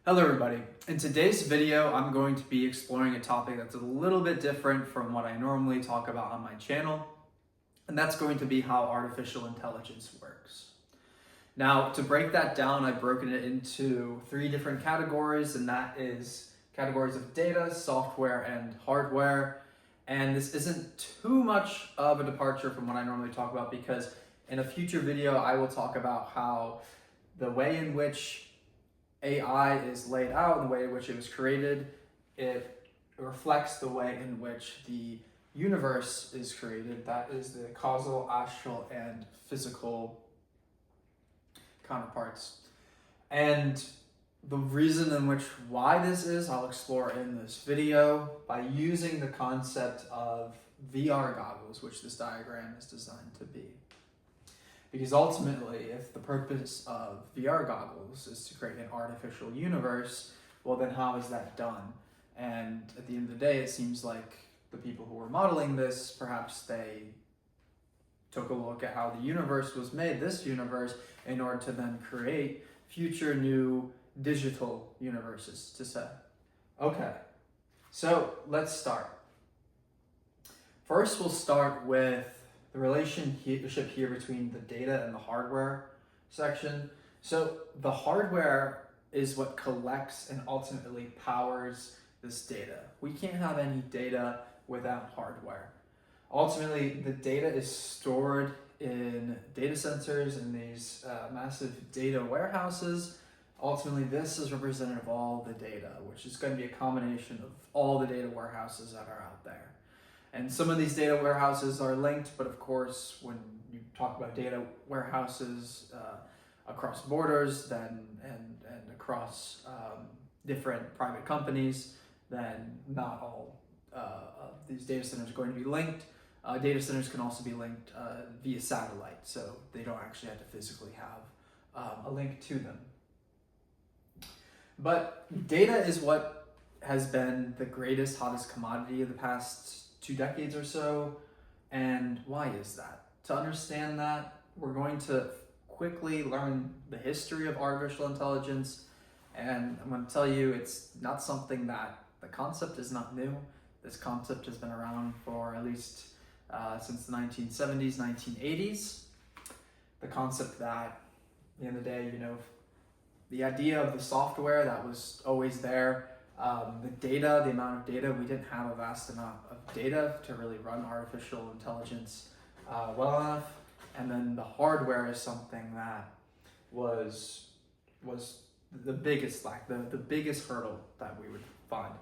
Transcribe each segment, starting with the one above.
Hello everybody. In today's video, I'm going to be exploring a topic that's a little bit different from what I normally talk about on my channel, and that's going to be how artificial intelligence works. Now, to break that down, I've broken it into three different categories, and that is categories of data, software, and hardware. And this isn't too much of a departure from what I normally talk about because in a future video, I will talk about how the way in which AI is laid out, and the way in which it was created, it reflects the way in which the universe is created. That is the causal, astral, and physical counterparts. And the reason in which why this is, I'll explore in this video by using the concept of VR goggles, which this diagram is designed to be. Because ultimately, if the purpose of VR goggles is to create an artificial universe, well then how is that done? And at the end of the day, it seems like the people who were modeling this, perhaps they took a look at how the universe was made, this universe, in order to then create future new digital universes to say. Okay, so let's start. First, we'll start with the relationship here between the data and the hardware section. So the hardware is what collects and ultimately powers this data. We can't have any data without hardware. Ultimately, the data is stored in data centers and these massive data warehouses. Ultimately, this is representative of all the data, which is going to be a combination of all the data warehouses that are out there. And some of these data warehouses are linked, but of course, when you talk about data warehouses across borders and across different private companies, then not all of these data centers are going to be linked. Data centers can also be linked via satellite, so they don't actually have to physically have a link to them. But data is what has been the greatest, hottest commodity of the past 2 decades or so. And why is that? To understand that, we're going to quickly learn the history of artificial intelligence. And I'm going to tell you, it's not something that the concept is not new. This concept has been around for at least since the 1970s, 1980s. The concept that, at the end of the day, the idea of the software that was always there, the data, the amount of data, we didn't have a vast amount of data to really run artificial intelligence well enough. And then the hardware is something that was the biggest the biggest hurdle that we would find.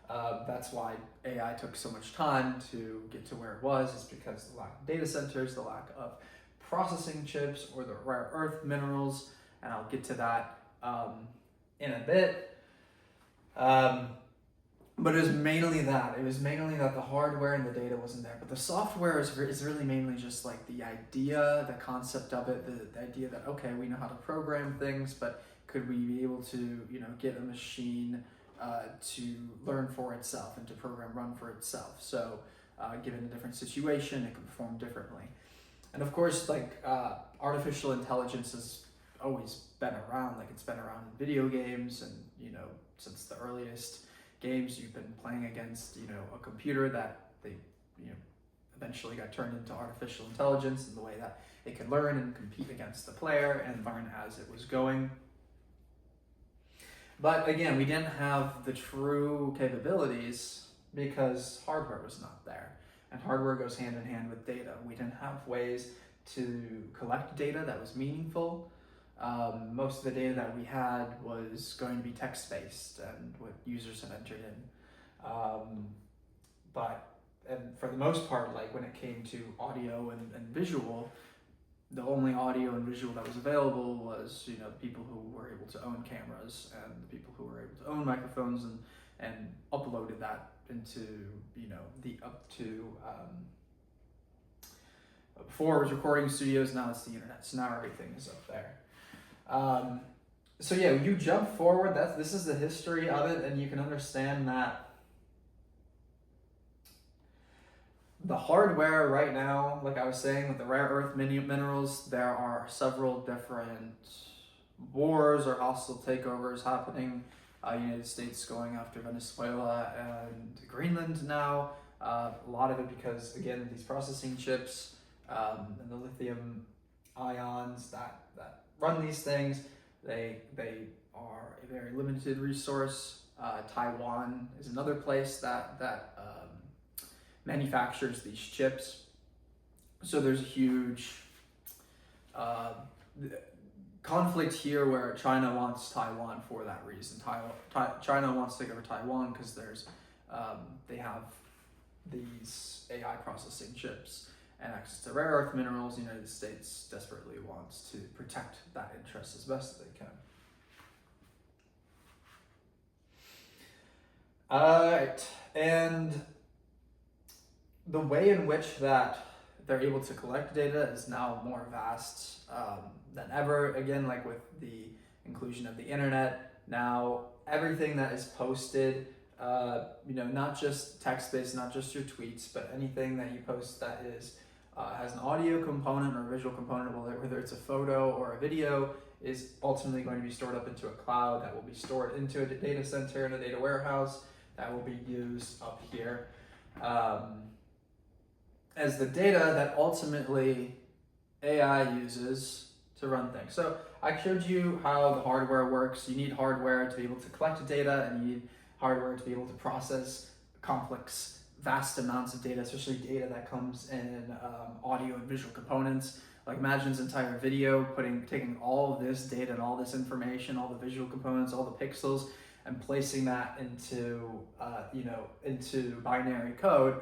That's why AI took so much time to get to where it was, is because the lack of data centers, the lack of processing chips or the rare earth minerals, and I'll get to that in a bit. But it was mainly that. It was mainly that the hardware and the data wasn't there. But the software is really mainly just like the idea, the concept of it, the idea that, okay, we know how to program things, but could we be able to, get a machine to learn for itself and to run for itself? So given a different situation, it can perform differently. And of course, artificial intelligence has always been around. It's been around in video games, and since the earliest games, you've been playing against a computer that they eventually got turned into artificial intelligence in the way that it could learn and compete against the player and learn as it was going. But again, we didn't have the true capabilities because hardware was not there, and hardware goes hand in hand with data. We didn't have ways to collect data that was meaningful. Most of the data that we had was going to be text-based and what users have entered in. And for the most part, when it came to audio and visual, the only audio and visual that was available was, people who were able to own cameras and the people who were able to own microphones and uploaded that into, before it was recording studios, now it's the internet. So now everything is up there. So yeah, you jump forward, this is the history of it, and you can understand that the hardware right now, like I was saying, with the rare earth minerals, there are several different wars or hostile takeovers happening United States going after Venezuela and Greenland now. A lot of it because, again, these processing chips and the lithium ions that run these things, they are a very limited resource. Taiwan is another place that manufactures these chips. So there's a huge conflict here where China wants Taiwan for that reason. China wants to take over Taiwan because they have these AI processing chips and access to rare earth minerals. The United States desperately wants to protect that interest as best they can. Alright, and the way in which that they're able to collect data is now more vast than ever. Again, like with the inclusion of the internet, now everything that is posted, not just text-based, not just your tweets, but anything that you post that is has an audio component or a visual component, whether it's a photo or a video, is ultimately going to be stored up into a cloud that will be stored into a data center and a data warehouse that will be used up here as the data that ultimately AI uses to run things. So I showed you how the hardware works. You need hardware to be able to collect data, and you need hardware to be able to process complex, vast amounts of data, especially data that comes in audio and visual components. Like imagine this entire video, taking all of this data and all this information, all the visual components, all the pixels, and placing that into binary code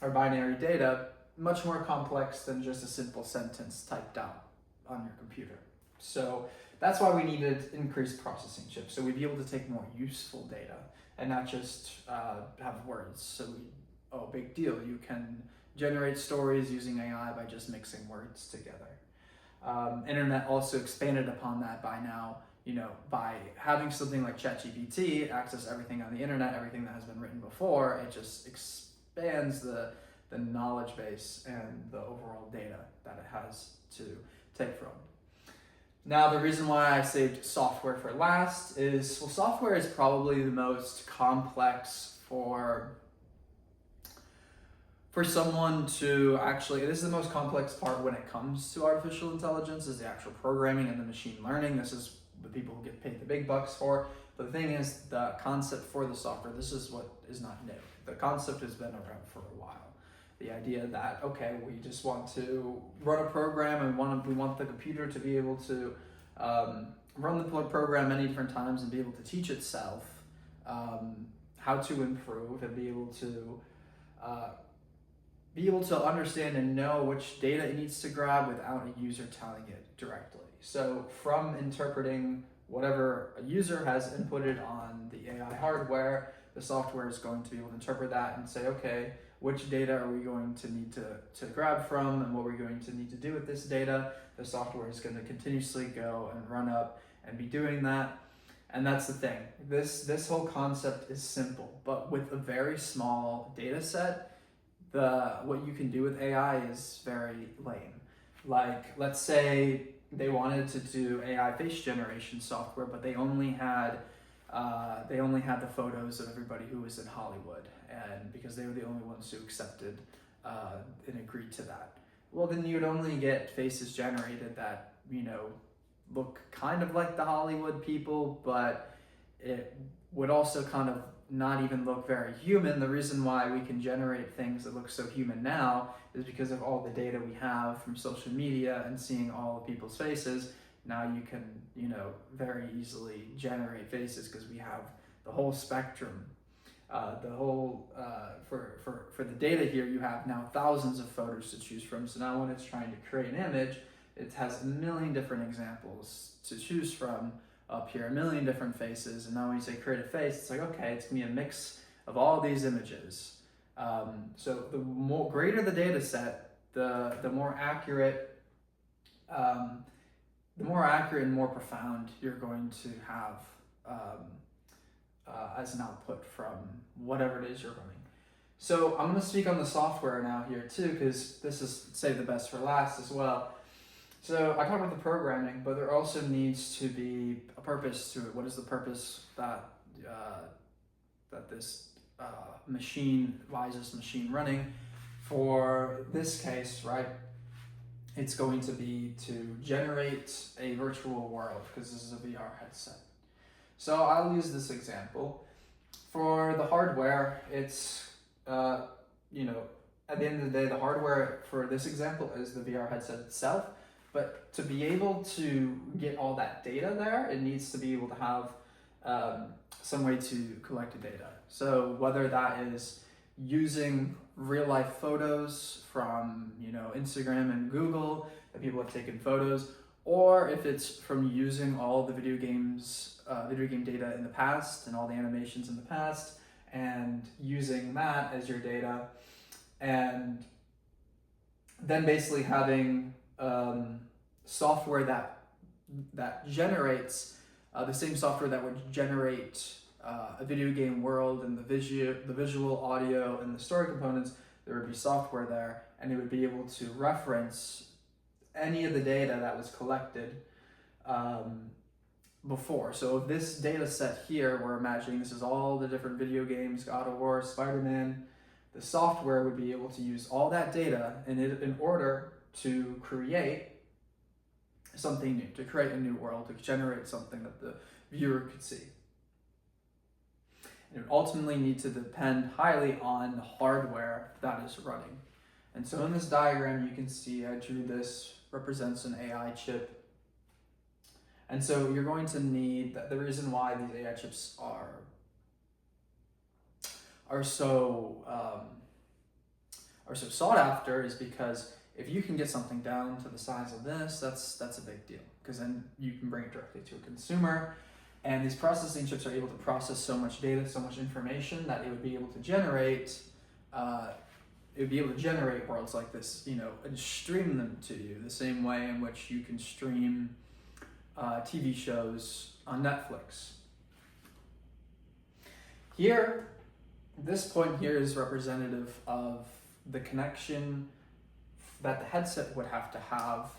or binary data, much more complex than just a simple sentence typed out on your computer. So that's why we needed increased processing chips, so we'd be able to take more useful data and not just have words. So big deal, you can generate stories using AI by just mixing words together. Internet also expanded upon that by now, by having something like ChatGPT access everything on the internet, everything that has been written before. It just expands the knowledge base and the overall data that it has to take from. Now, the reason why I saved software for last is, well, software is probably the most complex for someone to actually, this is the most complex part when it comes to artificial intelligence, is the actual programming and the machine learning. This is the people who get paid the big bucks for. But the thing is, the concept for the software, this is what is not new. The concept has been around for a while. The idea that, okay, we just want to run a program and we want the computer to be able to run the program many different times and be able to teach itself how to improve and be able to understand and know which data it needs to grab without a user telling it directly. So from interpreting whatever a user has inputted on the AI hardware, the software is going to be able to interpret that and say, okay, which data are we going to need to grab from, and what we're going to need to do with this data. The software is going to continuously go and run up and be doing that. And that's the thing. This whole concept is simple, but with a very small data set, what you can do with AI is very lame. Like, let's say they wanted to do AI face generation software, but they only had the photos of everybody who was in Hollywood, and because they were the only ones who accepted and agreed to that. Well, then you'd only get faces generated that look kind of like the Hollywood people, but it would also kind of not even look very human. The reason why we can generate things that look so human now is because of all the data we have from social media and seeing all of people's faces. Now you can, very easily generate faces because we have the whole spectrum. For the data here, you have now thousands of photos to choose from. So now when it's trying to create an image, it has a million different examples to choose from up here, a million different faces. And now when you say create a face, it's like, okay, it's gonna be a mix of all these images. So the greater the data set, the more accurate and more profound you're going to have as an output from whatever it is you're running. So I'm going to speak on the software now here too, because this is save the best for last as well. So I talked about the programming, but there also needs to be a purpose to it. What is the purpose that this machine, wisest machine running, for this case, right, it's going to be to generate a virtual world, because this is a VR headset. So I'll use this example. For the hardware, it's, at the end of the day, the hardware for this example is the VR headset itself. But to be able to get all that data there, it needs to be able to have some way to collect the data. So whether that is using real life photos from Instagram and Google that people have taken photos, or if it's from using all the video game data in the past and all the animations in the past and using that as your data, and then basically having software that generates the same software that would generate a video game world and the visual, audio, and the story components. There would be software there, and it would be able to reference any of the data that was collected before. So this data set here, we're imagining this is all the different video games, God of War, Spider-Man. The software would be able to use all that data in order to create something new, to create a new world, to generate something that the viewer could see. It would ultimately need to depend highly on the hardware that is running. And so in this diagram, you can see I drew this, represents an AI chip. And so you're going to need, the reason why these AI chips are so sought after is because if you can get something down to the size of this, that's a big deal, because then you can bring it directly to a consumer. And these processing chips are able to process so much data, so much information, that it would be able to generate worlds like this, and stream them to you the same way in which you can stream TV shows on Netflix. Here, this point here is representative of the connection that the headset would have to have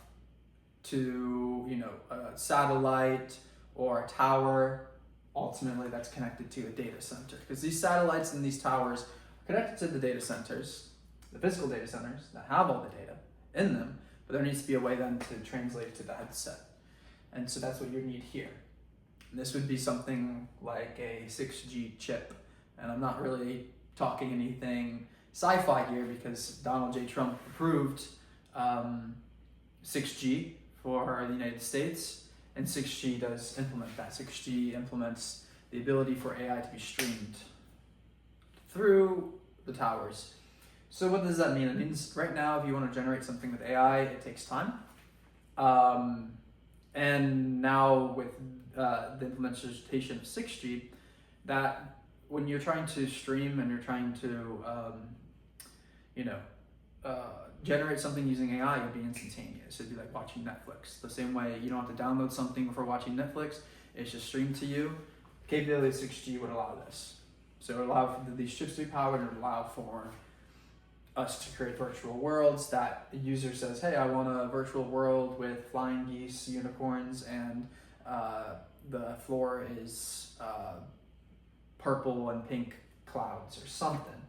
to, a satellite or a tower, ultimately that's connected to a data center. Because these satellites and these towers are connected to the data centers, the physical data centers that have all the data in them, but there needs to be a way then to translate it to the headset. And so that's what you need here. And this would be something like a 6G chip. And I'm not really talking anything sci-fi here, because Donald J. Trump approved 6G for the United States, and 6G does implement that. 6G implements the ability for AI to be streamed through the towers. So what does that mean? It means right now, if you want to generate something with AI, it takes time. And now with the implementation of 6G, that when you're trying to stream and you're trying to, generate something using AI, it would be instantaneous. It'd be like watching Netflix. The same way you don't have to download something before watching Netflix, it's just streamed to you. Capability of 6G would allow this. So it would allow for these chips to be powered, and it would allow for us to create virtual worlds that the user says, hey, I want a virtual world with flying geese, unicorns, and the floor is purple and pink clouds or something,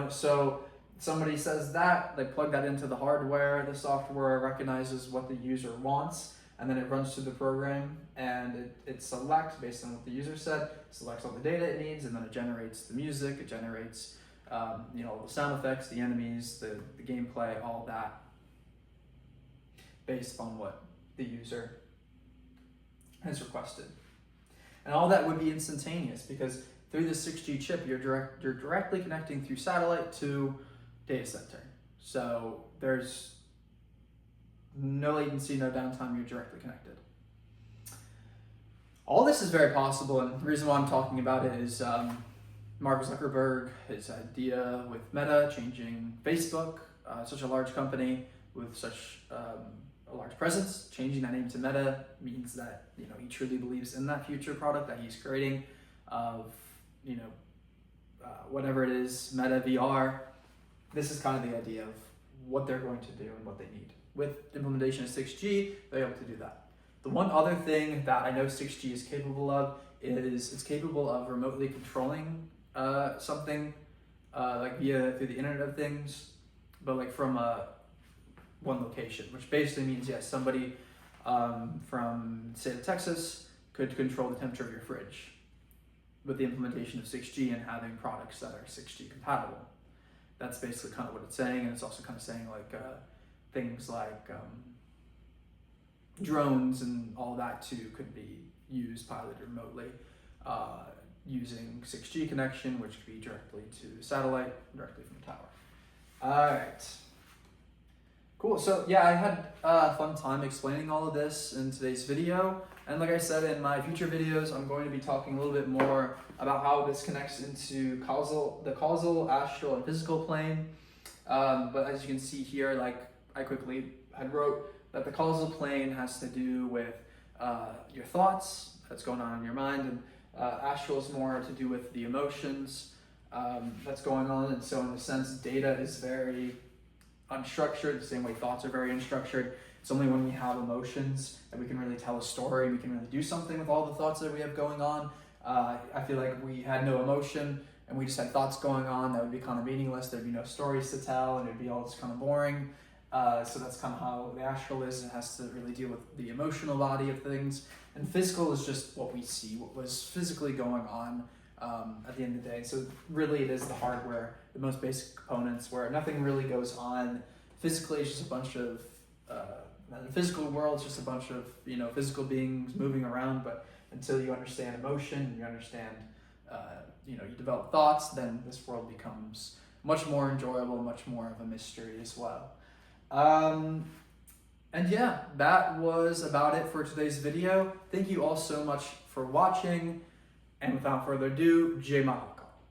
So somebody says that, they plug that into the hardware, the software recognizes what the user wants, and then it runs through the program, and it selects based on what the user said, selects all the data it needs, and then it generates the music, it generates the sound effects, the enemies, the gameplay, all that, based on what the user has requested. And all that would be instantaneous, because through the 6G chip, you're directly connecting through satellite to data center. So there's no latency, no downtime, you're directly connected. All this is very possible, and the reason why I'm talking about it is Mark Zuckerberg, his idea with Meta, changing Facebook, such a large company with such a large presence, changing that name to Meta means that he truly believes in that future product that he's creating of whatever it is, Meta VR. This is kind of the idea of what they're going to do and what they need. With implementation of 6G, they're able to do that. The one other thing that I know 6G is capable of is it's capable of remotely controlling something like through the Internet of Things, but like from one location, which basically means yes, somebody from the state of Texas could control the temperature of your fridge with the implementation of 6G and having products that are 6G compatible. That's basically kind of what it's saying, and it's also kind of saying like things like drones and all that too could be used, piloted remotely, using 6G connection, which could be directly to satellite, directly from the tower. All right. Cool, so yeah, I had a fun time explaining all of this in today's video. And like I said, in my future videos, I'm going to be talking a little bit more about how this connects into the causal, astral, and physical plane. But as you can see here, like I quickly had wrote that the causal plane has to do with your thoughts, that's going on in your mind, and astral is more to do with the emotions that's going on. And so in a sense, data is very unstructured, the same way thoughts are very unstructured. It's only when we have emotions that we can really tell a story, we can really do something with all the thoughts that we have going on. I feel like we had no emotion and we just had thoughts going on, that would be kind of meaningless. There'd be no stories to tell and it'd be all just kind of boring. So that's kind of how the astral is. It has to really deal with the emotional body of things. And physical is just what we see, what was physically going on at the end of the day. So really it is the hardware, the most basic components, where nothing really goes on. Physically, it's just a bunch of, in the physical world, it's just a bunch of, physical beings moving around. But until you understand emotion, you understand, you develop thoughts, then this world becomes much more enjoyable, much more of a mystery as well. And yeah, that was about it for today's video. Thank you all so much for watching. And without further ado, Jai Mahakal.